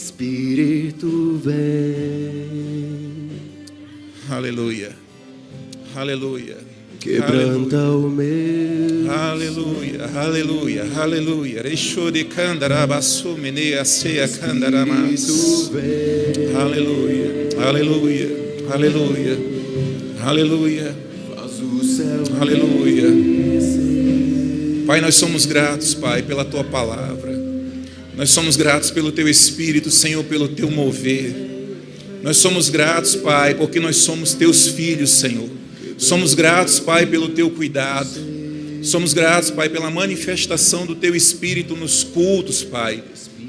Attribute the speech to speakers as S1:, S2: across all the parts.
S1: Espírito vem.
S2: Aleluia. Aleluia.
S1: Quebranta o meu.
S2: Aleluia. Aleluia. Aleluia. Reshore kandarabasu menea seia kandaramas. Aleluia. Aleluia. Aleluia. Aleluia.
S1: Faz o céu.
S2: Aleluia. Pai, nós somos gratos, Pai, pela Tua palavra. Nós somos gratos pelo Teu Espírito, Senhor, pelo Teu mover. Nós somos gratos, Pai, porque nós somos Teus filhos, Senhor. Somos gratos, Pai, pelo Teu cuidado. Somos gratos, Pai, pela manifestação do Teu Espírito nos cultos, Pai.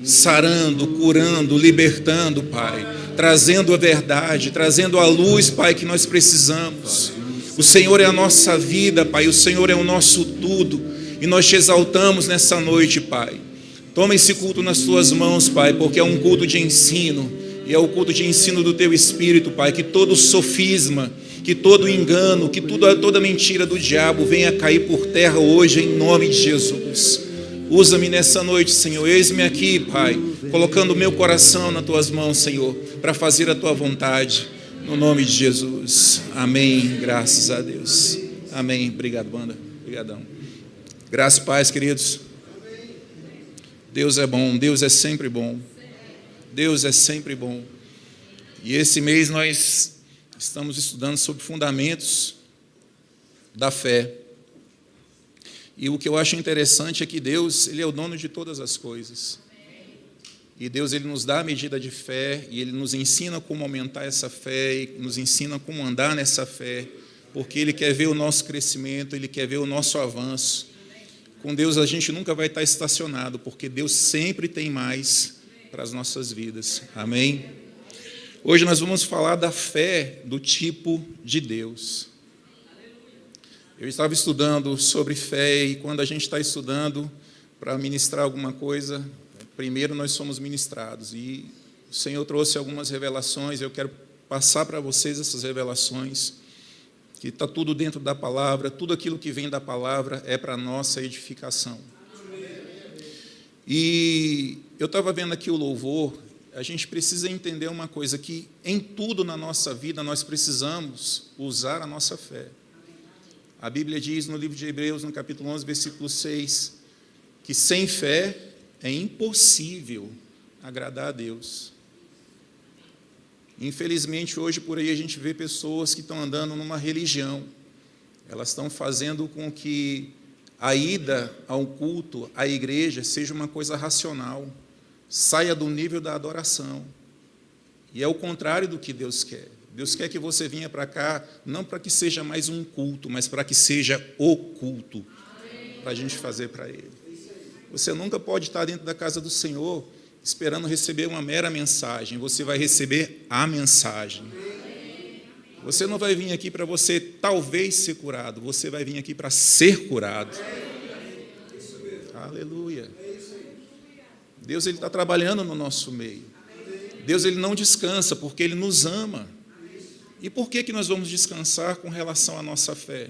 S2: Sarando, curando, libertando, Pai. Trazendo a verdade, trazendo a luz, Pai, que nós precisamos. O Senhor é a nossa vida, Pai. O Senhor é o nosso tudo. E nós te exaltamos nessa noite, Pai. Toma esse culto nas Tuas mãos, Pai, porque é um culto de ensino. E é o culto de ensino do Teu Espírito, Pai. Que todo sofisma, que todo engano, que toda mentira do diabo venha cair por terra hoje, em nome de Jesus. Usa-me nessa noite, Senhor. Eis-me aqui, Pai, colocando o meu coração nas Tuas mãos, Senhor, para fazer a Tua vontade, no nome de Jesus. Amém. Graças a Deus. Amém. Obrigado, banda. Obrigadão. Graças e paz, queridos. Deus é bom, Deus é sempre bom. Deus é sempre bom. E esse mês nós estamos estudando sobre fundamentos da fé. E o que eu acho interessante é que Deus, Ele é o dono de todas as coisas. E Deus, Ele nos dá a medida de fé, e Ele nos ensina como aumentar essa fé, e nos ensina como andar nessa fé, porque Ele quer ver o nosso crescimento, Ele quer ver o nosso avanço. Com Deus a gente nunca vai estar estacionado, porque Deus sempre tem mais para as nossas vidas. Amém? Hoje nós vamos falar da fé do tipo de Deus. Eu estava estudando sobre fé, e quando a gente está estudando para ministrar alguma coisa, primeiro nós somos ministrados. E o Senhor trouxe algumas revelações, eu quero passar para vocês essas revelações, que está tudo dentro da palavra, tudo aquilo que vem da palavra é para a nossa edificação. E eu estava vendo aqui o louvor, a gente precisa entender uma coisa, que em tudo na nossa vida nós precisamos usar a nossa fé. A Bíblia diz no livro de Hebreus, no capítulo 11, versículo 6, que sem fé é impossível agradar a Deus. Infelizmente, hoje por aí a gente vê pessoas que estão andando numa religião. Elas estão fazendo com que a ida ao culto, à igreja, seja uma coisa racional, saia do nível da adoração. E é o contrário do que Deus quer. Deus quer que você venha para cá, não para que seja mais um culto, mas para que seja o culto, para a gente fazer para Ele. Você nunca pode estar dentro da casa do Senhor esperando receber uma mera mensagem. Você vai receber a mensagem. Você não vai vir aqui para você talvez ser curado, você vai vir aqui para ser curado. Aleluia. Deus, Ele está trabalhando no nosso meio. Deus, Ele não descansa porque Ele nos ama. E por que nós vamos descansar com relação à nossa fé?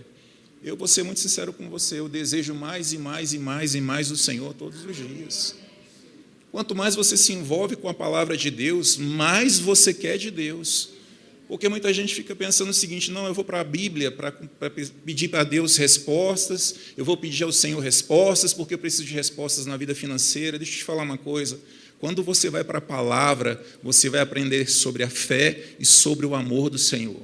S2: Eu vou ser muito sincero com você, eu desejo mais e mais e mais e mais do Senhor todos os dias. Quanto mais você se envolve com a palavra de Deus, mais você quer de Deus. Porque muita gente fica pensando o seguinte: não, eu vou para a Bíblia para pedir para Deus respostas, eu vou pedir ao Senhor respostas, porque eu preciso de respostas na vida financeira. Deixa eu te falar uma coisa: quando você vai para a palavra, você vai aprender sobre a fé e sobre o amor do Senhor.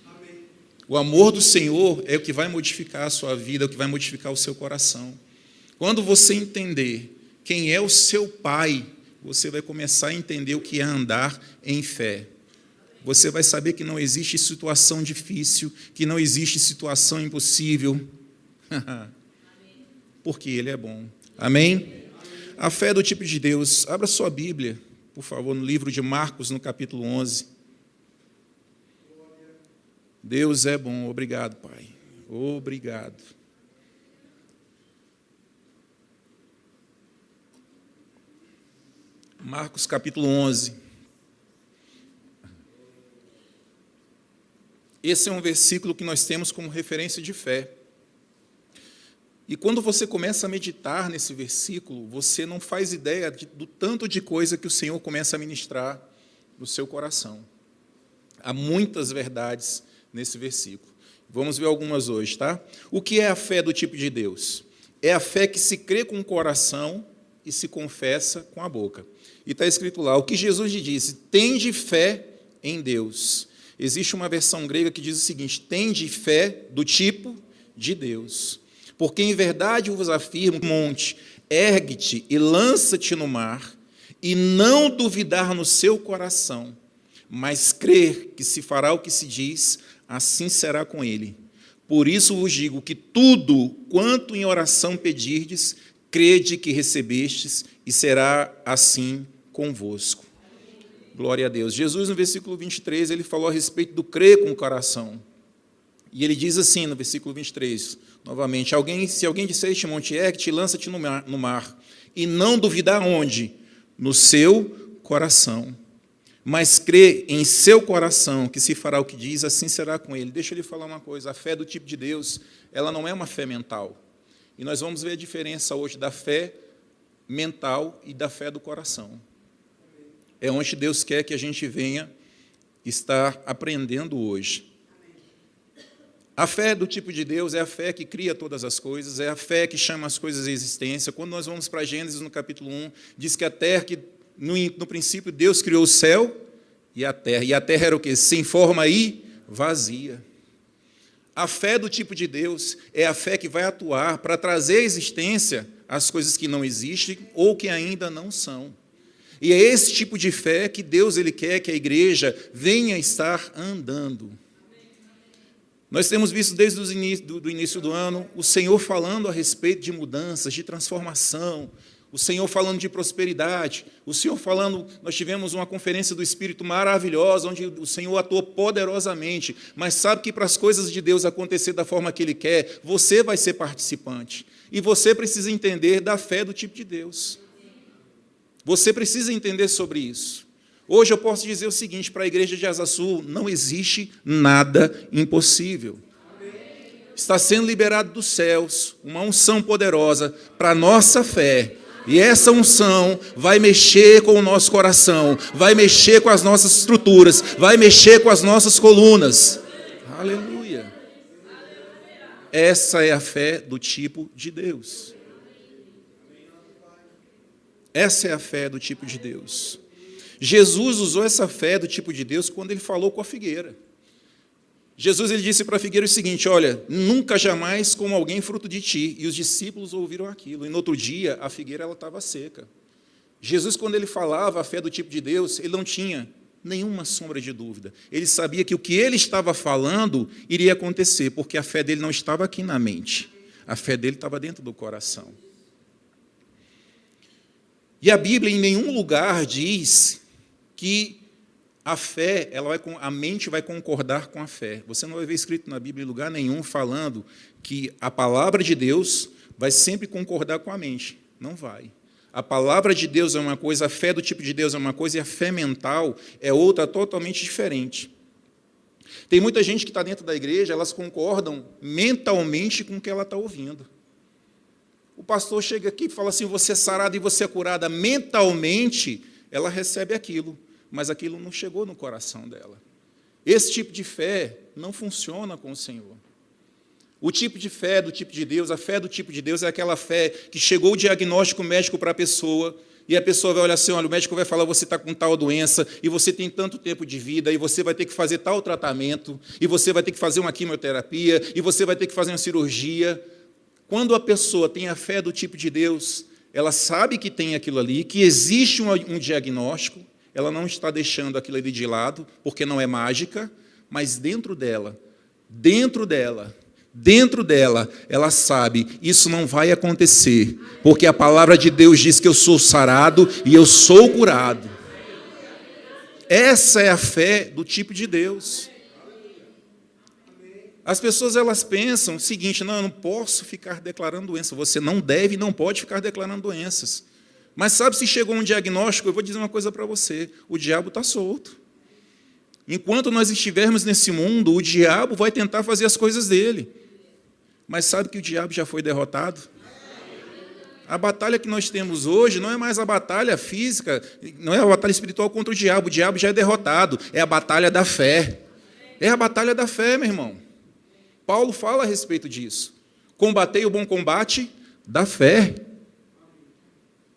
S2: Amém. O amor do Senhor é o que vai modificar a sua vida, é o que vai modificar o seu coração. Quando você entender quem é o seu Pai, você vai começar a entender o que é andar em fé. Você vai saber que não existe situação difícil, que não existe situação impossível, porque Ele é bom. Amém? A fé do tipo de Deus. Abra sua Bíblia, por favor, no livro de Marcos, no capítulo 11. Deus é bom. Obrigado, Pai. Obrigado. Marcos, capítulo 11. Esse é um versículo que nós temos como referência de fé. E quando você começa a meditar nesse versículo, você não faz ideia do tanto de coisa que o Senhor começa a ministrar no seu coração. Há muitas verdades nesse versículo. Vamos ver algumas hoje, tá? O que é a fé do tipo de Deus? É a fé que se crê com o coração e se confessa com a boca. E está escrito lá, o que Jesus lhe disse, tende fé em Deus. Existe uma versão grega que diz o seguinte, tende fé do tipo de Deus. Porque em verdade vos afirmo, monte, ergue-te e lança-te no mar, e não duvidar no seu coração, mas crer que se fará o que se diz, assim será com ele. Por isso vos digo que tudo quanto em oração pedirdes, crede que recebestes, e será assim convosco. Glória a Deus. Jesus, no versículo 23, ele falou a respeito do crer com o coração. E ele diz assim, no versículo 23, novamente, se alguém disser este monte, ergue-te, lança-te no mar, e não duvidar onde? No seu coração. Mas crê em seu coração que se fará o que diz, assim será com ele. Deixa eu lhe falar uma coisa, a fé do tipo de Deus, ela não é uma fé mental. E nós vamos ver a diferença hoje da fé mental e da fé do coração. É onde Deus quer que a gente venha estar aprendendo hoje. A fé do tipo de Deus é a fé que cria todas as coisas, é a fé que chama as coisas à existência. Quando nós vamos para Gênesis, no capítulo 1, diz que a terra, que no princípio Deus criou o céu e a terra era o quê? Sem forma e vazia. A fé do tipo de Deus é a fé que vai atuar para trazer à existência as coisas que não existem ou que ainda não são. E é esse tipo de fé que Deus ele quer que a igreja venha estar andando. Nós temos visto desde o início do ano o Senhor falando a respeito de mudanças, de transformação, o Senhor falando de prosperidade, o Senhor falando, nós tivemos uma conferência do Espírito maravilhosa, onde o Senhor atuou poderosamente, mas sabe que para as coisas de Deus acontecer da forma que Ele quer, você vai ser participante, e você precisa entender da fé do tipo de Deus. Você precisa entender sobre isso. Hoje eu posso dizer o seguinte, para a igreja de Asa Sul, não existe nada impossível. Está sendo liberado dos céus uma unção poderosa para a nossa fé. E essa unção vai mexer com o nosso coração, vai mexer com as nossas estruturas, vai mexer com as nossas colunas. Aleluia. Essa é a fé do tipo de Deus. Essa é a fé do tipo de Deus. Jesus usou essa fé do tipo de Deus quando ele falou com a figueira. Jesus ele disse para a figueira o seguinte, olha, nunca jamais como alguém fruto de ti. E os discípulos ouviram aquilo. E no outro dia, a figueira estava seca. Jesus, quando ele falava a fé do tipo de Deus, ele não tinha nenhuma sombra de dúvida. Ele sabia que o que ele estava falando iria acontecer, porque a fé dele não estava aqui na mente. A fé dele estava dentro do coração. E a Bíblia em nenhum lugar diz que a mente vai concordar com a fé. Você não vai ver escrito na Bíblia em lugar nenhum falando que a palavra de Deus vai sempre concordar com a mente. Não vai. A palavra de Deus é uma coisa, a fé do tipo de Deus é uma coisa e a fé mental é outra totalmente diferente. Tem muita gente que está dentro da igreja, elas concordam mentalmente com o que ela está ouvindo. O pastor chega aqui e fala assim, você é sarada e você é curada. Mentalmente, ela recebe aquilo, mas aquilo não chegou no coração dela. Esse tipo de fé não funciona com o Senhor. O tipo de fé do tipo de Deus, a fé do tipo de Deus é aquela fé que chegou o diagnóstico médico para a pessoa, e a pessoa vai olhar assim, olha, o médico vai falar, você está com tal doença, e você tem tanto tempo de vida, e você vai ter que fazer tal tratamento, e você vai ter que fazer uma quimioterapia, e você vai ter que fazer uma cirurgia. Quando a pessoa tem a fé do tipo de Deus, ela sabe que tem aquilo ali, que existe um diagnóstico, ela não está deixando aquilo ali de lado, porque não é mágica, mas dentro dela, ela sabe, isso não vai acontecer, porque a palavra de Deus diz que eu sou sarado e eu sou curado. Essa é a fé do tipo de Deus. As pessoas elas pensam o seguinte, não, eu não posso ficar declarando doença. Você não deve e não pode ficar declarando doenças. Mas sabe, se chegou um diagnóstico, eu vou dizer uma coisa para você, o diabo está solto. Enquanto nós estivermos nesse mundo, o diabo vai tentar fazer as coisas dele. Mas sabe que o diabo já foi derrotado? A batalha que nós temos hoje não é mais a batalha física, não é a batalha espiritual contra o diabo já é derrotado, é a batalha da fé. É a batalha da fé, meu irmão. Paulo fala a respeito disso. Combatei o bom combate da fé.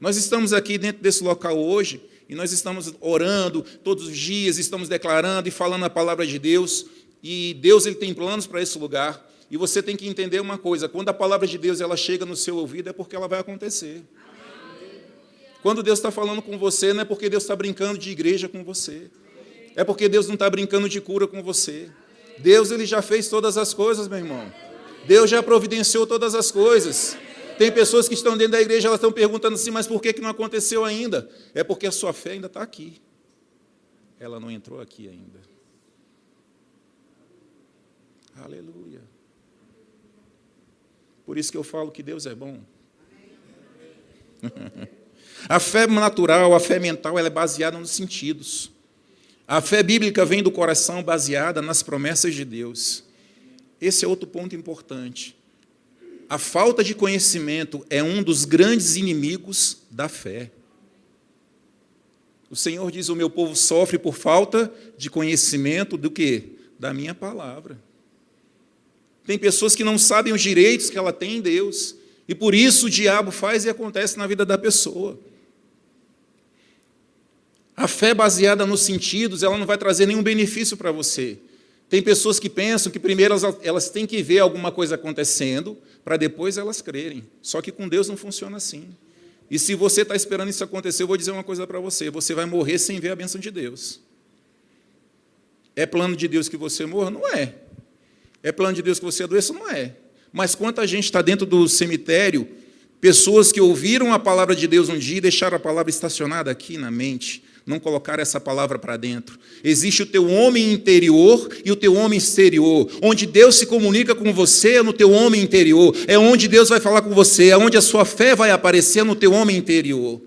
S2: Nós estamos aqui dentro desse local hoje, e nós estamos orando todos os dias, estamos declarando e falando a palavra de Deus, e Deus ele tem planos para esse lugar. E você tem que entender uma coisa, quando a palavra de Deus ela chega no seu ouvido, é porque ela vai acontecer. Quando Deus está falando com você, não é porque Deus está brincando de igreja com você. É porque Deus não está brincando de cura com você. Deus ele já fez todas as coisas, meu irmão. Deus já providenciou todas as coisas. Tem pessoas que estão dentro da igreja, elas estão perguntando assim, mas por que não aconteceu ainda? É porque a sua fé ainda está aqui. Ela não entrou aqui ainda. Aleluia. Por isso que eu falo que Deus é bom. A fé natural, a fé mental, ela é baseada nos sentidos. A fé bíblica vem do coração, baseada nas promessas de Deus. Esse é outro ponto importante. A falta de conhecimento é um dos grandes inimigos da fé. O Senhor diz, o meu povo sofre por falta de conhecimento do quê? Da minha palavra. Tem pessoas que não sabem os direitos que ela tem em Deus, e por isso o diabo faz e acontece na vida da pessoa. A fé baseada nos sentidos, ela não vai trazer nenhum benefício para você. Tem pessoas que pensam que primeiro elas têm que ver alguma coisa acontecendo, para depois elas crerem. Só que com Deus não funciona assim. E se você está esperando isso acontecer, eu vou dizer uma coisa para você, você vai morrer sem ver a bênção de Deus. É plano de Deus que você morra? Não é. É plano de Deus que você adoeça? Não é. Mas quanta gente está dentro do cemitério, pessoas que ouviram a palavra de Deus um dia e deixaram a palavra estacionada aqui na mente, não colocaram essa palavra para dentro. Existe o teu homem interior e o teu homem exterior. Onde Deus se comunica com você é no teu homem interior. É onde Deus vai falar com você, é onde a sua fé vai aparecer no teu homem interior.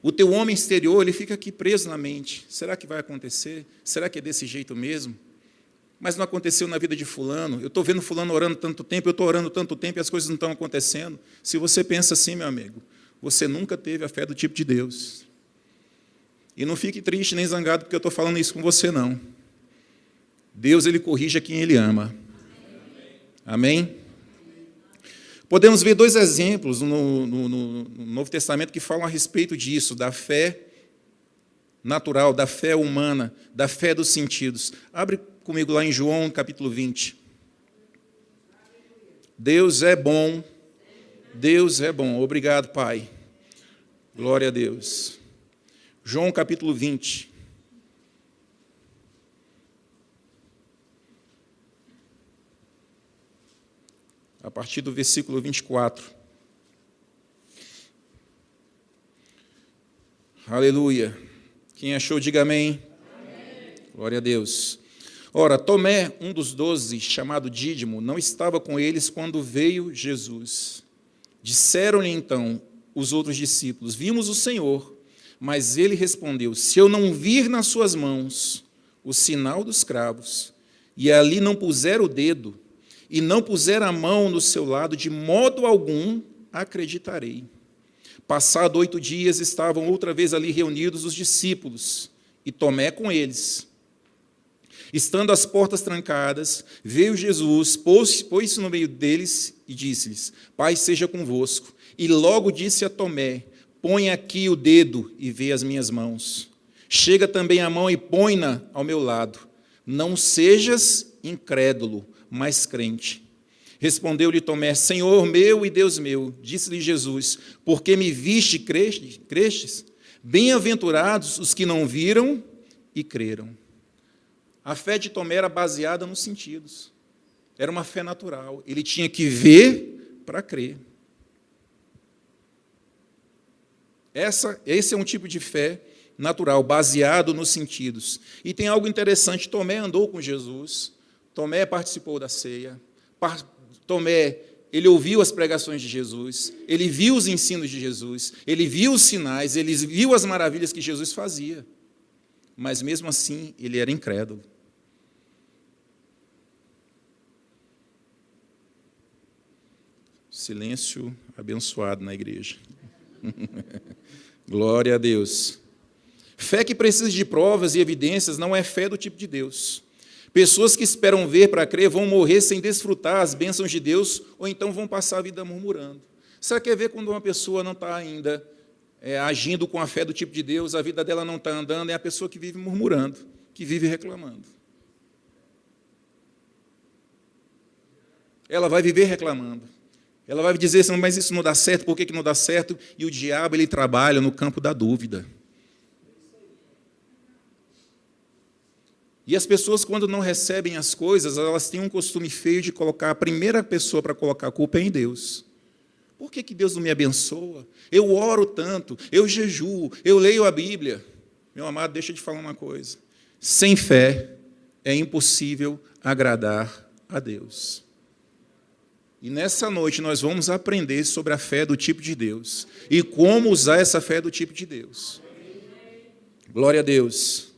S2: O teu homem exterior, ele fica aqui preso na mente. Será que vai acontecer? Será que é desse jeito mesmo? Mas não aconteceu na vida de fulano. Eu estou vendo fulano orando tanto tempo, eu estou orando tanto tempo e as coisas não estão acontecendo. Se você pensa assim, meu amigo, você nunca teve a fé do tipo de Deus. E não fique triste nem zangado porque eu estou falando isso com você, não. Deus, ele corrige a quem ele ama. Amém? Podemos ver dois exemplos no Novo Testamento que falam a respeito disso, da fé natural, da fé humana, da fé dos sentidos. Abre comigo lá em João, capítulo 20. Deus é bom. Deus é bom. Obrigado, Pai. Glória a Deus. João, capítulo 20. A partir do versículo 24. Aleluia. Quem achou, diga amém. Amém. Glória a Deus. Ora, Tomé, um dos 12, chamado Dídimo, não estava com eles quando veio Jesus. Disseram-lhe então os outros discípulos, vimos o Senhor. Mas ele respondeu, se eu não vir nas suas mãos o sinal dos cravos, e ali não puser o dedo, e não puser a mão no seu lado, de modo algum acreditarei. Passado 8 dias, estavam outra vez ali reunidos os discípulos, e Tomé com eles. Estando as portas trancadas, veio Jesus, pôs-se no meio deles e disse-lhes, paz seja convosco. E logo disse a Tomé, põe aqui o dedo e vê as minhas mãos. Chega também a mão e põe-na ao meu lado. Não sejas incrédulo, mas crente. Respondeu-lhe Tomé, Senhor meu e Deus meu. Disse-lhe Jesus, porque me viste e crestes? Bem-aventurados os que não viram e creram. A fé de Tomé era baseada nos sentidos. Era uma fé natural. Ele tinha que ver para crer. Esse é um tipo de fé natural, baseado nos sentidos. E tem algo interessante, Tomé andou com Jesus, Tomé participou da ceia, Tomé, ele ouviu as pregações de Jesus, ele viu os ensinos de Jesus, ele viu os sinais, ele viu as maravilhas que Jesus fazia. Mas mesmo assim, ele era incrédulo. Silêncio abençoado na igreja. Glória a Deus. Fé que precisa de provas e evidências não é fé do tipo de Deus. Pessoas que esperam ver para crer vão morrer sem desfrutar as bênçãos de Deus ou então vão passar a vida murmurando. Você quer ver quando uma pessoa não está ainda agindo com a fé do tipo de Deus, a vida dela não está andando, é a pessoa que vive murmurando, que vive reclamando. Ela vai viver reclamando. Ela vai dizer assim, mas isso não dá certo, por que não dá certo? E o diabo, ele trabalha no campo da dúvida. E as pessoas, quando não recebem as coisas, elas têm um costume feio de colocar, a primeira pessoa para colocar a culpa é em Deus. Por que Deus não me abençoa? Eu oro tanto, eu jejuo, eu leio a Bíblia. Meu amado, deixa eu te falar uma coisa. Sem fé é impossível agradar a Deus. E nessa noite nós vamos aprender sobre a fé do tipo de Deus e como usar essa fé do tipo de Deus. Glória a Deus.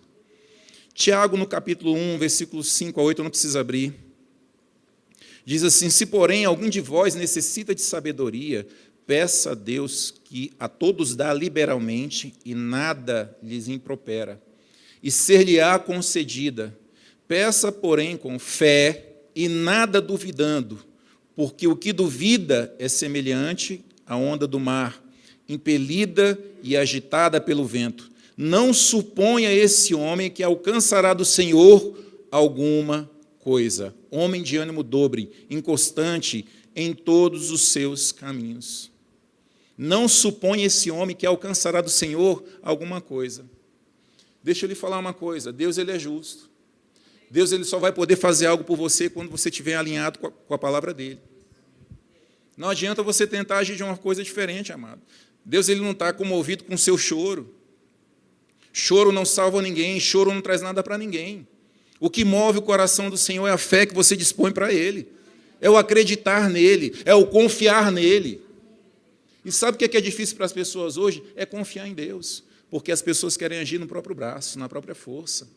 S2: Tiago, no capítulo 1, versículos 5 a 8, eu não preciso abrir. Diz assim, se porém algum de vós necessita de sabedoria, peça a Deus que a todos dá liberalmente e nada lhes impropera, e ser-lhe-á concedida. Peça, porém, com fé e nada duvidando, porque o que duvida é semelhante à onda do mar, impelida e agitada pelo vento. Não suponha esse homem que alcançará do Senhor alguma coisa. Homem de ânimo dobre, inconstante em todos os seus caminhos. Não suponha esse homem que alcançará do Senhor alguma coisa. Deixa eu lhe falar uma coisa, Deus ele é justo. Deus ele só vai poder fazer algo por você quando você estiver alinhado com a palavra dele. Não adianta você tentar agir de uma coisa diferente, amado. Deus ele não está comovido com o seu choro. Choro não salva ninguém, choro não traz nada para ninguém. O que move o coração do Senhor é a fé que você dispõe para Ele. É o acreditar nele, é o confiar nele. E sabe o que é difícil para as pessoas hoje? É confiar em Deus, porque as pessoas querem agir no próprio braço, na própria força.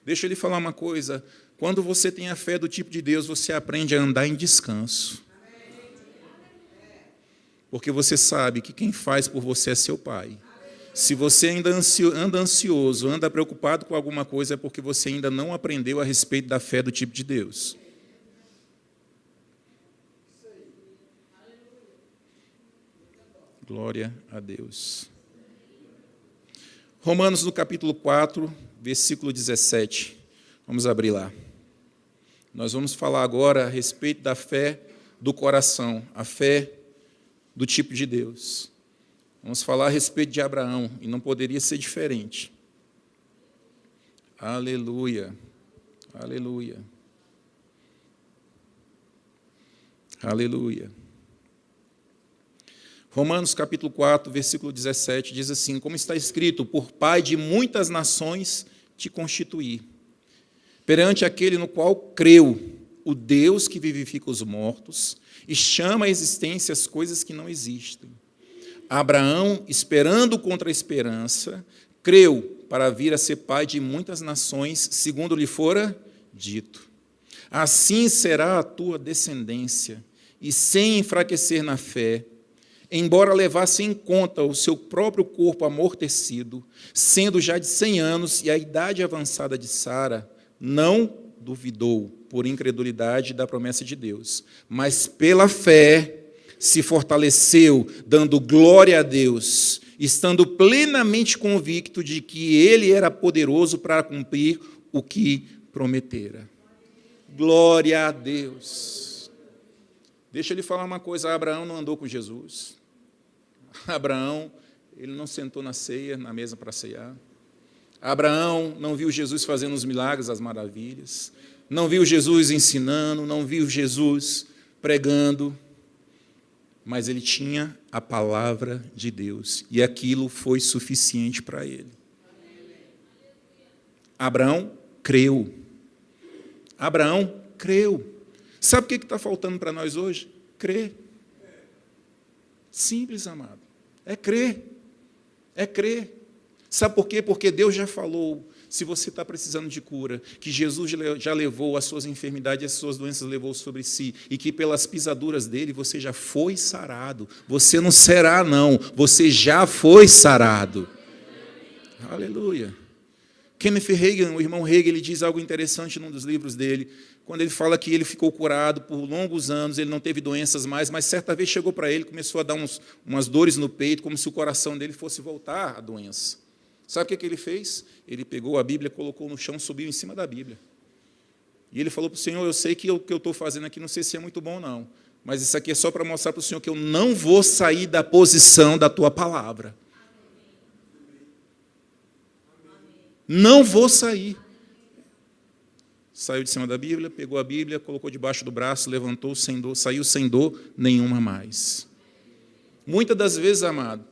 S2: Deixa eu lhe falar uma coisa, quando você tem a fé do tipo de Deus, você aprende a andar em descanso. Porque você sabe que quem faz por você é seu Pai. Se você ainda anda ansioso, anda preocupado com alguma coisa, é porque você ainda não aprendeu a respeito da fé do tipo de Deus. Glória a Deus. Romanos, no capítulo 4, versículo 17. Vamos abrir lá. Nós vamos falar agora a respeito da fé do coração, a fé do tipo de Deus. Vamos falar a respeito de Abraão, e não poderia ser diferente. Aleluia, aleluia, aleluia. Romanos capítulo 4, versículo 17, diz assim, como está escrito, por pai de muitas nações te constituí, perante aquele no qual creu, o Deus que vivifica os mortos e chama à existência as coisas que não existem. Abraão, esperando contra a esperança, creu para vir a ser pai de muitas nações, segundo lhe fora dito. Assim será a tua descendência, e sem enfraquecer na fé, embora levasse em conta o seu próprio corpo amortecido, sendo já de 100 anos e a idade avançada de Sara, não duvidou por incredulidade da promessa de Deus, mas pela fé se fortaleceu, dando glória a Deus, estando plenamente convicto de que Ele era poderoso para cumprir o que prometera. Glória a Deus. Deixa eu lhe falar uma coisa, Abraão não andou com Jesus. Abraão, ele não sentou na ceia, na mesa para ceiar. Abraão não viu Jesus fazendo os milagres, as maravilhas. Não viu Jesus ensinando, não viu Jesus pregando. Mas ele tinha a palavra de Deus, e aquilo foi suficiente para ele. Abraão creu. Abraão creu. Sabe o que está faltando para nós hoje? Crer. Simples, amado. É crer. É crer. Sabe por quê? Porque Deus já falou. Se você está precisando de cura, que Jesus já levou as suas enfermidades, as suas doenças levou sobre si, e que pelas pisaduras dele você já foi sarado. Você não será, não. Você já foi sarado. Aleluia. Kenneth Hagin, o irmão Hagin, ele diz algo interessante num dos livros dele, quando ele fala que ele ficou curado por longos anos, ele não teve doenças mais, mas certa vez chegou para ele, começou a dar umas dores no peito, como se o coração dele fosse voltar à doença. Sabe o que ele fez? Ele pegou a Bíblia, colocou no chão, subiu em cima da Bíblia. E ele falou para o Senhor, eu sei que o que eu estou fazendo aqui não sei se é muito bom, não, mas isso aqui é só para mostrar para o Senhor que eu não vou sair da posição da tua palavra. Não vou sair. Saiu de cima da Bíblia, pegou a Bíblia, colocou debaixo do braço, levantou sem dor, saiu sem dor nenhuma mais. Muitas das vezes, amado,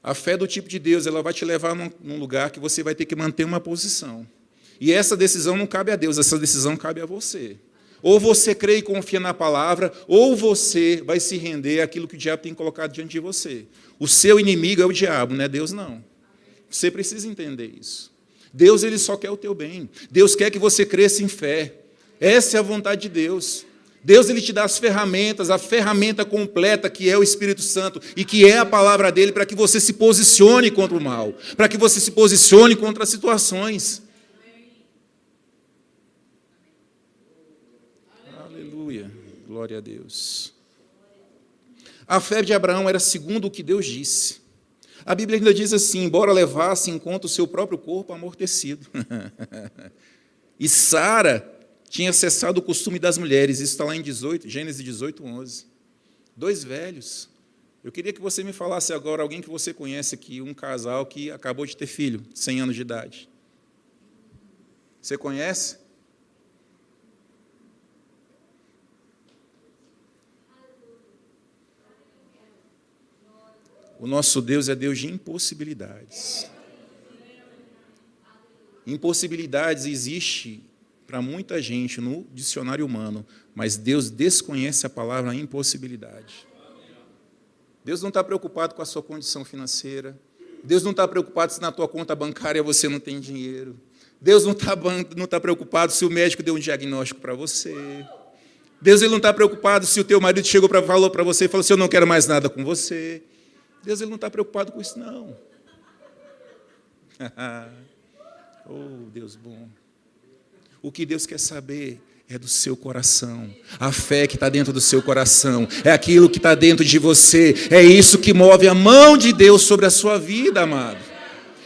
S2: a fé do tipo de Deus, ela vai te levar num lugar que você vai ter que manter uma posição. E essa decisão não cabe a Deus, essa decisão cabe a você. Ou você crê e confia na palavra, ou você vai se render àquilo que o diabo tem colocado diante de você. O seu inimigo é o diabo, não é Deus, não. Você precisa entender isso. Deus, ele só quer o teu bem. Deus quer que você cresça em fé. Essa é a vontade de Deus. Deus, ele te dá as ferramentas, a ferramenta completa que é o Espírito Santo e que é a palavra dele para que você se posicione contra o mal, para que você se posicione contra as situações. Aleluia. Glória a Deus. A fé de Abraão era segundo o que Deus disse. A Bíblia ainda diz assim, embora levasse em conta o seu próprio corpo amortecido. E Sara tinha cessado o costume das mulheres. Isso está lá em Gênesis 18, 11. Dois velhos. Eu queria que você me falasse agora, alguém que você conhece aqui, um casal que acabou de ter filho, 100 anos de idade. Você conhece? O nosso Deus é Deus de impossibilidades. Impossibilidades existe para muita gente no dicionário humano, mas Deus desconhece a palavra impossibilidade. Deus não está preocupado com a sua condição financeira. Deus não está preocupado se na tua conta bancária você não tem dinheiro. Deus não está preocupado se o médico deu um diagnóstico para você. Deus ele não está preocupado se o teu marido falou para você e falou assim, eu não quero mais nada com você. Deus ele não está preocupado com isso, não. Oh, Deus bom. O que Deus quer saber é do seu coração. A fé que está dentro do seu coração. É aquilo que está dentro de você. É isso que move a mão de Deus sobre a sua vida, amado.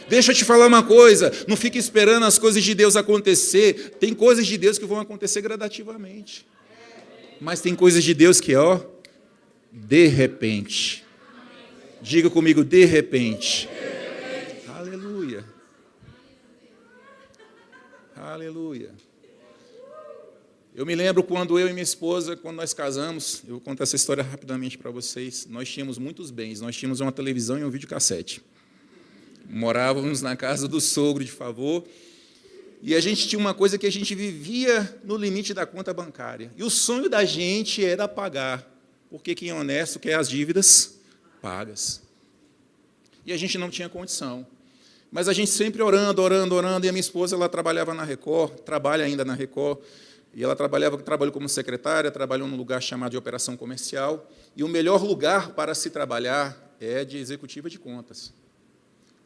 S2: Deixa eu te falar uma coisa. Não fique esperando as coisas de Deus acontecer. Tem coisas de Deus que vão acontecer gradativamente. Mas tem coisas de Deus que, de repente. Diga comigo, de repente. Aleluia. Aleluia. Eu me lembro quando eu e minha esposa, quando nós casamos, eu vou contar essa história rapidamente para vocês, nós tínhamos muitos bens, nós tínhamos uma televisão e um videocassete. Morávamos na casa do sogro de favor, e a gente tinha uma coisa que a gente vivia no limite da conta bancária. E o sonho da gente era pagar, porque quem é honesto quer as dívidas pagas. E a gente não tinha condição. Mas a gente sempre orando, e a minha esposa, ela trabalhava na Record, trabalha ainda na Record, e ela trabalhou como secretária, trabalhou num lugar chamado de operação comercial, e o melhor lugar para se trabalhar é de executiva de contas.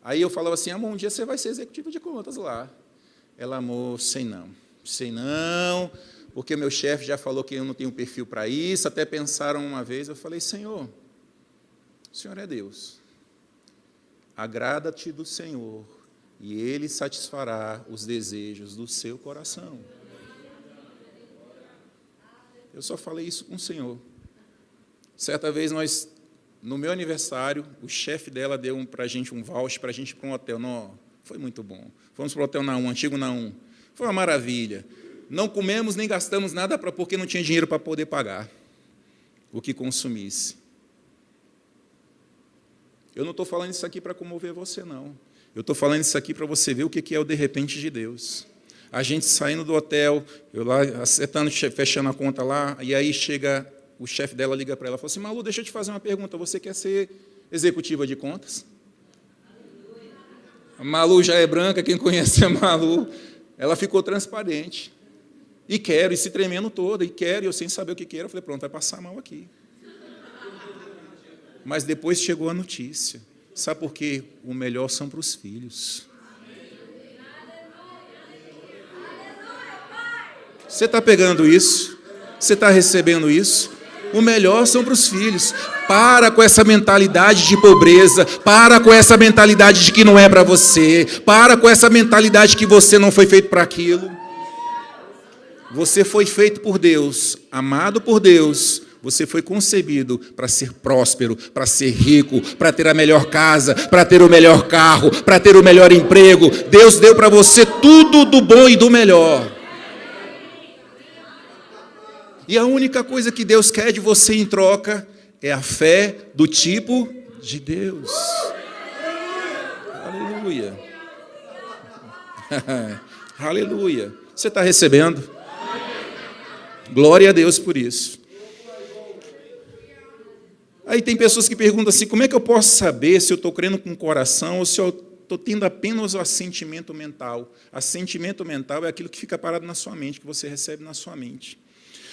S2: Aí eu falava assim, amor, um dia você vai ser executiva de contas lá. Ela, amor, sei não, porque meu chefe já falou que eu não tenho perfil para isso, até pensaram uma vez, eu falei, Senhor, o Senhor é Deus. Agrada-te do Senhor, e Ele satisfará os desejos do seu coração. Eu só falei isso com o Senhor. Certa vez, no meu aniversário, o chefe dela deu para a gente um voucher para a gente ir para um hotel. Não, foi muito bom. Fomos para o Hotel Naum, antigo Naum. Foi uma maravilha. Não comemos nem gastamos nada porque não tinha dinheiro para poder pagar o que consumisse. Eu não estou falando isso aqui para comover você, não. Eu estou falando isso aqui para você ver o que é o de repente de Deus. A gente saindo do hotel, eu lá acertando, fechando a conta lá, e aí chega, o chefe dela liga para ela e fala assim, Malu, deixa eu te fazer uma pergunta, você quer ser executiva de contas? A Malu já é branca, quem conhece a Malu, ela ficou transparente. E quero, e se tremendo toda, e eu sem saber o que quero, eu falei, pronto, vai passar mal aqui. Mas depois chegou a notícia. Sabe por quê? O melhor são para os filhos. Você está pegando isso? Você está recebendo isso? O melhor são para os filhos. Para com essa mentalidade de pobreza. Para com essa mentalidade de que não é para você. Para com essa mentalidade que você não foi feito para aquilo. Você foi feito por Deus, amado por Deus. Você foi concebido para ser próspero, para ser rico, para ter a melhor casa, para ter o melhor carro, para ter o melhor emprego. Deus deu para você tudo do bom e do melhor. E a única coisa que Deus quer de você em troca é a fé do tipo de Deus. Aleluia. Aleluia. Você está recebendo? Glória a Deus por isso. Aí tem pessoas que perguntam assim, como é que eu posso saber se eu estou crendo com o coração ou se eu estou tendo apenas o assentimento mental? Assentimento mental é aquilo que fica parado na sua mente, que você recebe na sua mente.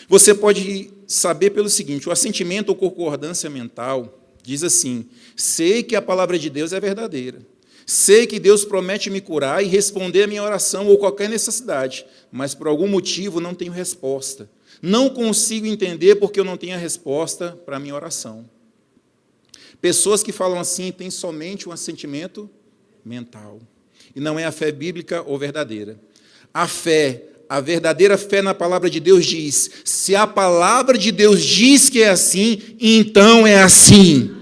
S2: Você pode saber pelo seguinte, o assentimento ou concordância mental diz assim, sei que a palavra de Deus é verdadeira, sei que Deus promete me curar e responder a minha oração ou qualquer necessidade, mas por algum motivo não tenho resposta. Não consigo entender porque eu não tenho a resposta para a minha oração. Pessoas que falam assim têm somente um assentimento mental. E não é a fé bíblica ou verdadeira. A verdadeira fé na palavra de Deus diz, se a palavra de Deus diz que é assim, então é assim.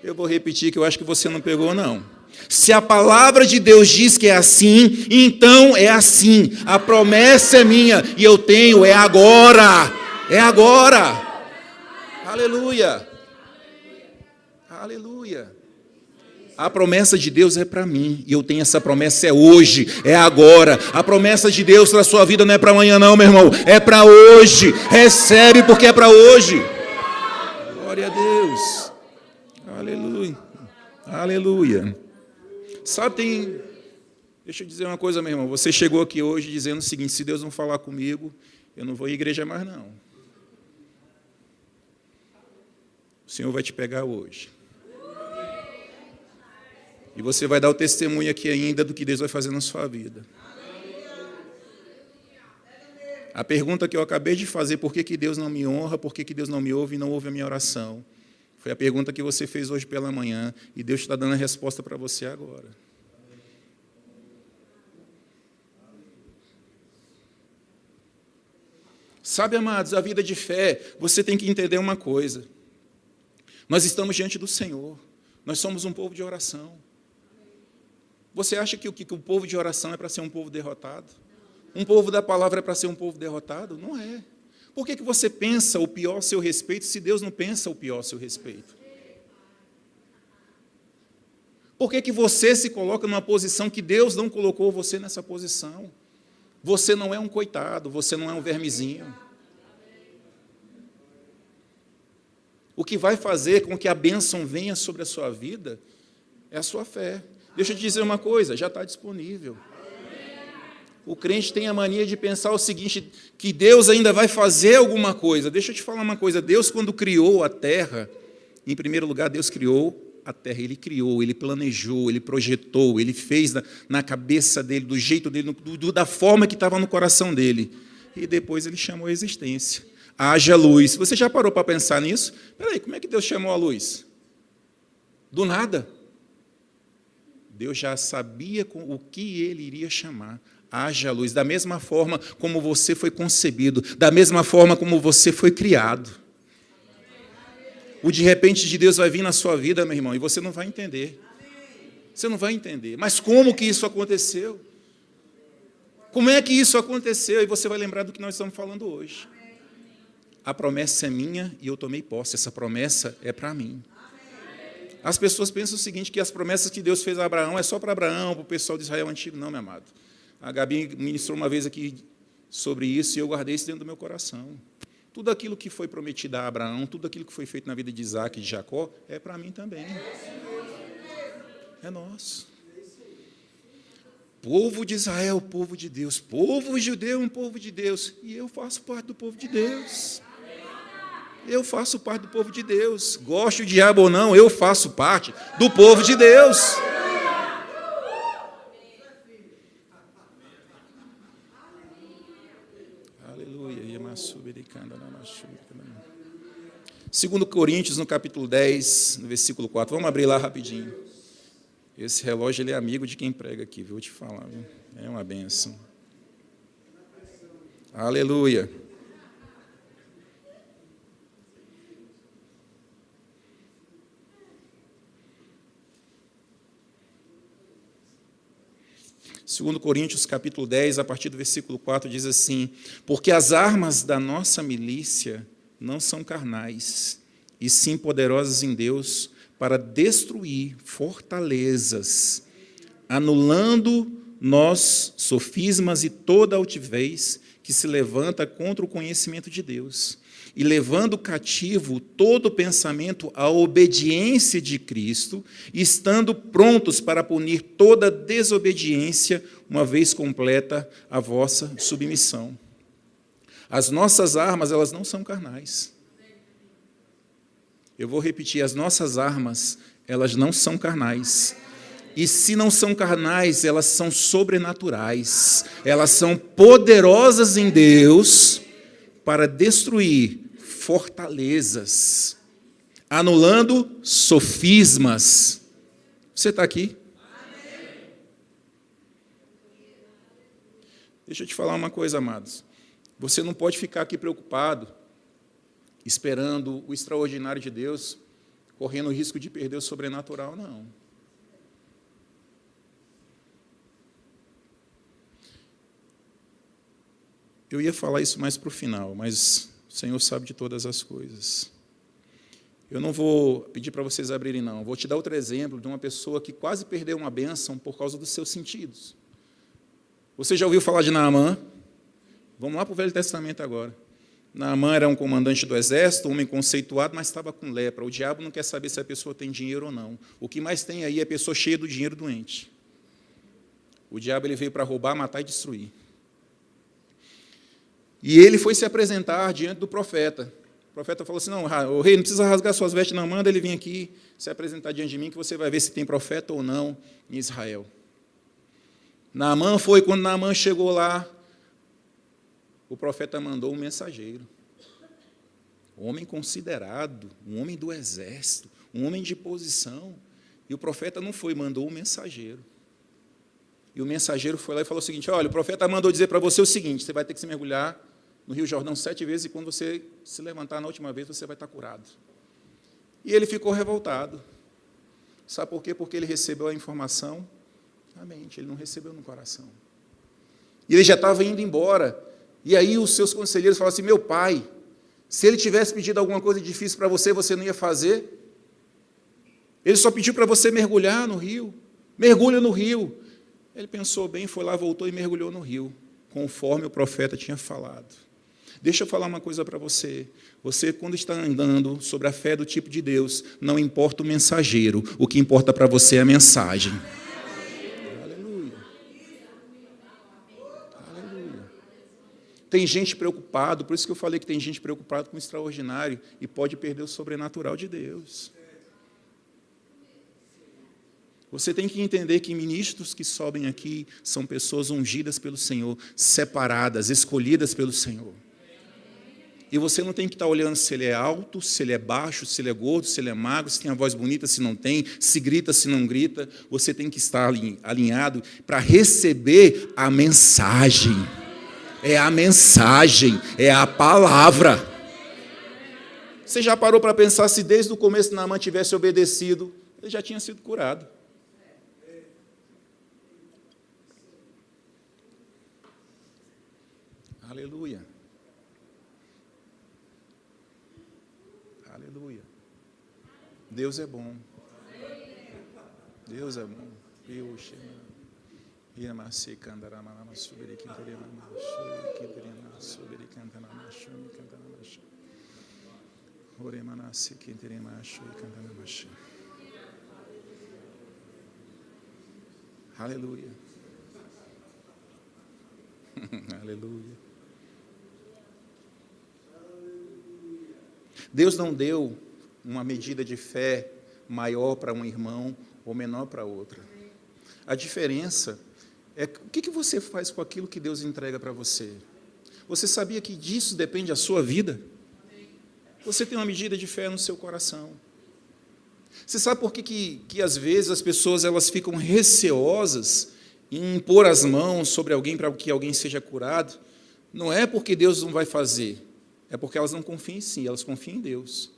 S2: Eu vou repetir que eu acho que você não pegou, não. Se a palavra de Deus diz que é assim, então é assim. A promessa é minha e eu tenho, é agora. É agora. Aleluia. Aleluia. A promessa de Deus é para mim, e eu tenho essa promessa, é hoje, é agora. A promessa de Deus para a sua vida não é para amanhã não, meu irmão, é para hoje. Recebe porque é para hoje. Glória a Deus. Aleluia. Aleluia. Sabe, deixa eu dizer uma coisa, meu irmão, você chegou aqui hoje dizendo o seguinte, se Deus não falar comigo, eu não vou à igreja mais não. O Senhor vai te pegar hoje. E você vai dar o testemunho aqui ainda do que Deus vai fazer na sua vida. A pergunta que eu acabei de fazer, por que Deus não me honra, por que Deus não me ouve e não ouve a minha oração? Foi a pergunta que você fez hoje pela manhã, e Deus está dando a resposta para você agora. Sabe, amados, a vida de fé, você tem que entender uma coisa. Nós estamos diante do Senhor, nós somos um povo de oração. Você acha que o povo de oração é para ser um povo derrotado? Um povo da palavra é para ser um povo derrotado? Não é. Por que você pensa o pior a seu respeito, se Deus não pensa o pior a seu respeito? Por que você se coloca numa posição que Deus não colocou você nessa posição? Você não é um coitado, você não é um vermezinho. O que vai fazer com que a bênção venha sobre a sua vida é a sua fé. Deixa eu te dizer uma coisa, já está disponível. O crente tem a mania de pensar o seguinte, que Deus ainda vai fazer alguma coisa. Deixa eu te falar uma coisa, Deus quando criou a terra, em primeiro lugar Deus criou a terra, Ele criou, Ele planejou, Ele projetou, Ele fez na cabeça dEle, do jeito dEle, da forma que estava no coração dEle. E depois Ele chamou a existência. Haja luz. Você já parou para pensar nisso? Espera aí, como é que Deus chamou a luz? Do nada. Deus já sabia o que Ele iria chamar. Haja luz, da mesma forma como você foi concebido, da mesma forma como você foi criado. O de repente de Deus vai vir na sua vida, meu irmão, e você não vai entender. Você não vai entender. Mas como que isso aconteceu? Como é que isso aconteceu? E você vai lembrar do que nós estamos falando hoje. A promessa é minha e eu tomei posse. Essa promessa é para mim. As pessoas pensam o seguinte, que as promessas que Deus fez a Abraão é só para Abraão, para o pessoal de Israel antigo. Não, meu amado. A Gabi ministrou uma vez aqui sobre isso e eu guardei isso dentro do meu coração. Tudo aquilo que foi prometido a Abraão, tudo aquilo que foi feito na vida de Isaac e de Jacó, é para mim também. É nosso. Povo de Israel, povo de Deus. Povo judeu, um povo de Deus. E eu faço parte do povo de Deus. Eu faço parte do povo de Deus. Goste o diabo ou não, eu faço parte do povo de Deus. Aleluia. 2 Coríntios, no capítulo 10, no versículo 4. Vamos abrir lá rapidinho. Esse relógio ele é amigo de quem prega aqui, viu? Vou te falar. Viu? É uma bênção. Aleluia. Segundo Coríntios, capítulo 10, a partir do versículo 4, diz assim: porque as armas da nossa milícia não são carnais, e sim poderosas em Deus para destruir fortalezas, anulando nós sofismas e toda altivez que se levanta contra o conhecimento de Deus, e levando cativo todo pensamento à obediência de Cristo, estando prontos para punir toda desobediência, uma vez completa a vossa submissão. As nossas armas, elas não são carnais. Eu vou repetir, as nossas armas, elas não são carnais. E se não são carnais, elas são sobrenaturais. Elas são poderosas em Deus para destruir fortalezas, anulando sofismas. Você está aqui? Deixa eu te falar uma coisa, amados. Você não pode ficar aqui preocupado, esperando o extraordinário de Deus, correndo o risco de perder o sobrenatural, não. Eu ia falar isso mais para o final, mas o Senhor sabe de todas as coisas. Eu não vou pedir para vocês abrirem, não. Vou te dar outro exemplo de uma pessoa que quase perdeu uma bênção por causa dos seus sentidos. Você já ouviu falar de Naamã? Vamos lá para o Velho Testamento agora. Naamã era um comandante do exército, um homem conceituado, mas estava com lepra. O diabo não quer saber se a pessoa tem dinheiro ou não. O que mais tem aí é a pessoa cheia do dinheiro doente. O diabo ele veio para roubar, matar e destruir. E ele foi se apresentar diante do profeta. O profeta falou assim, não, o rei não precisa rasgar suas vestes, não, manda ele vir aqui se apresentar diante de mim, que você vai ver se tem profeta ou não em Israel. Naamã foi, quando Naamã chegou lá, o profeta mandou um mensageiro. Um homem considerado, um homem do exército, um homem de posição. E o profeta não foi, mandou um mensageiro. E o mensageiro foi lá e falou o seguinte, olha, o profeta mandou dizer para você o seguinte, você vai ter que se mergulhar no Rio Jordão 7 vezes, e quando você se levantar na última vez, você vai estar curado. E ele ficou revoltado. Sabe por quê? Porque ele recebeu a informação na mente, ele não recebeu no coração. E ele já estava indo embora. E aí os seus conselheiros falaram assim, meu pai, se ele tivesse pedido alguma coisa difícil para você, você não ia fazer? Ele só pediu para você mergulhar no rio. Mergulha no rio. Ele pensou bem, foi lá, voltou e mergulhou no rio, conforme o profeta tinha falado. Deixa eu falar uma coisa para você. Você, quando está andando sobre a fé do tipo de Deus, não importa o mensageiro, o que importa para você é a mensagem. Aleluia. Aleluia. Tem gente preocupada, por isso que eu falei que tem gente preocupada com o extraordinário e pode perder o sobrenatural de Deus. Você tem que entender que ministros que sobem aqui são pessoas ungidas pelo Senhor, separadas, escolhidas pelo Senhor. E você não tem que estar olhando se ele é alto, se ele é baixo, se ele é gordo, se ele é magro, se tem a voz bonita, se não tem, se grita, se não grita. Você tem que estar alinhado para receber a mensagem. É a mensagem, é a palavra. Você já parou para pensar se desde o começo Naamã tivesse obedecido, ele já tinha sido curado. Aleluia. Aleluia. Deus é bom. Deus é bom. Aleluia. Aleluia. Deus não deu uma medida de fé maior para um irmão ou menor para outra. A diferença é o que você faz com aquilo que Deus entrega para você. Você sabia que disso depende a sua vida? Você tem uma medida de fé no seu coração. Você sabe por que às vezes as pessoas elas ficam receosas em impor as mãos sobre alguém para que alguém seja curado? Não é porque Deus não vai fazer, é porque elas não confiam em si, elas confiam em Deus.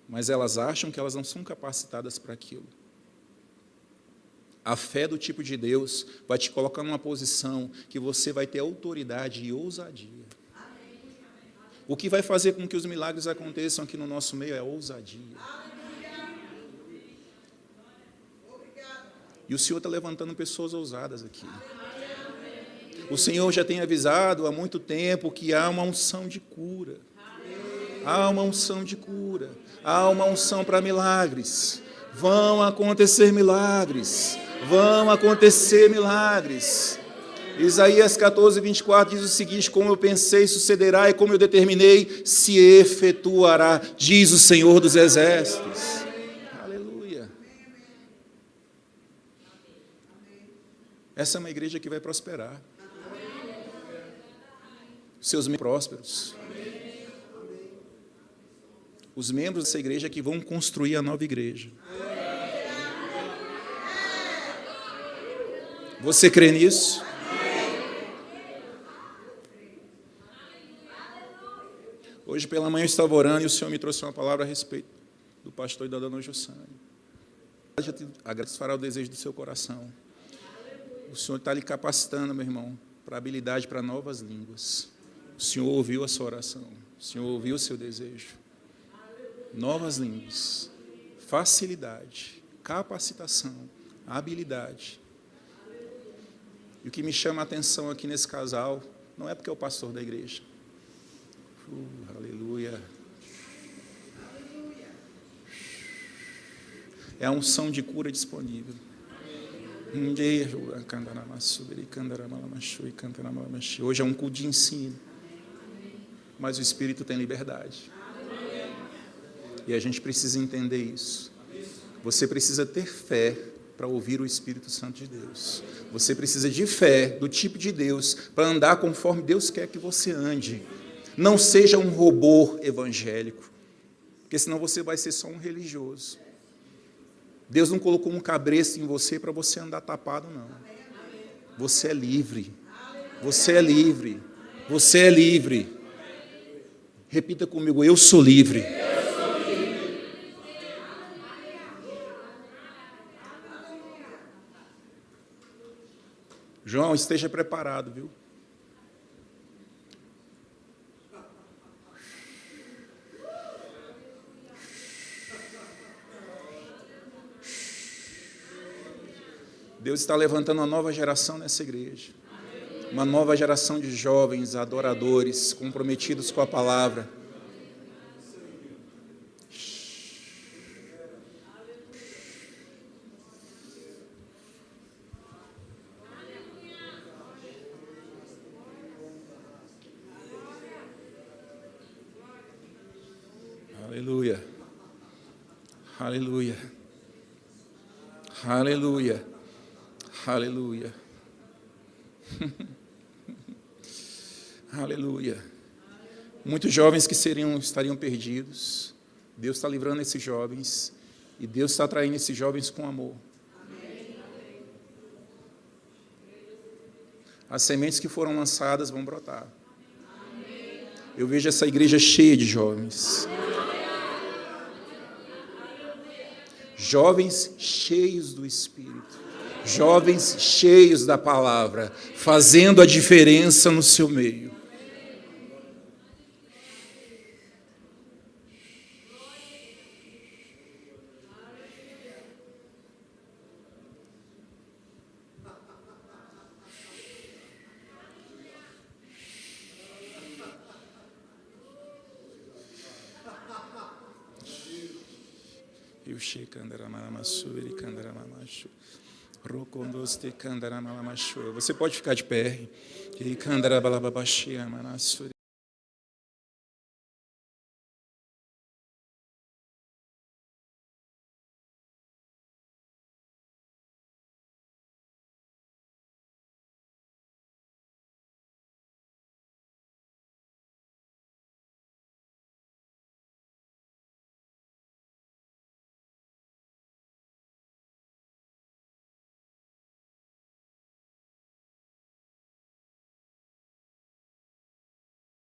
S2: Mas elas acham que elas não são capacitadas para aquilo. A fé do tipo de Deus vai te colocar numa posição que você vai ter autoridade e ousadia. O que vai fazer com que os milagres aconteçam aqui no nosso meio é ousadia. E o Senhor está levantando pessoas ousadas aqui. O Senhor já tem avisado há muito tempo que há uma unção de cura. Há uma unção de cura. Há uma unção para milagres. Vão acontecer milagres. Vão acontecer milagres. Isaías 14, 24 diz o seguinte: como eu pensei, sucederá, e como eu determinei, se efetuará, diz o Senhor dos Exércitos. Aleluia. Essa é uma igreja que vai prosperar. Seus membros prósperos. Os membros dessa igreja que vão construir a nova igreja. Você crê nisso? Hoje pela manhã eu estava orando e o Senhor me trouxe uma palavra a respeito do pastor e da dona Jussane. A graça fará o desejo do seu coração. O Senhor está lhe capacitando, meu irmão, para habilidade para novas línguas. O Senhor ouviu a sua oração. O Senhor ouviu o seu desejo. Novas línguas, facilidade, capacitação, habilidade. E o que me chama a atenção aqui nesse casal não é porque é o pastor da igreja. Aleluia. É a unção de cura disponível. Hoje é um culto de ensino, mas o Espírito tem liberdade. E a gente precisa entender isso. Você precisa ter fé para ouvir o Espírito Santo de Deus. Você precisa de fé do tipo de Deus para andar conforme Deus quer que você ande. Não seja um robô evangélico, porque senão você vai ser só um religioso. Deus não colocou um cabresto em você para você andar tapado, não. Você é livre. Você é livre. Você é livre. Repita comigo: eu sou livre. João, esteja preparado, viu? Deus está levantando uma nova geração nessa igreja. Uma nova geração de jovens adoradores, comprometidos com a palavra. Aleluia. Aleluia. Aleluia. Aleluia. Aleluia. Muitos jovens que estariam perdidos, Deus está livrando esses jovens, e Deus está atraindo esses jovens com amor. As sementes que foram lançadas vão brotar. Eu vejo essa igreja cheia de jovens. Jovens cheios do Espírito. Jovens cheios da palavra, fazendo a diferença no seu meio. Você pode ficar de pé.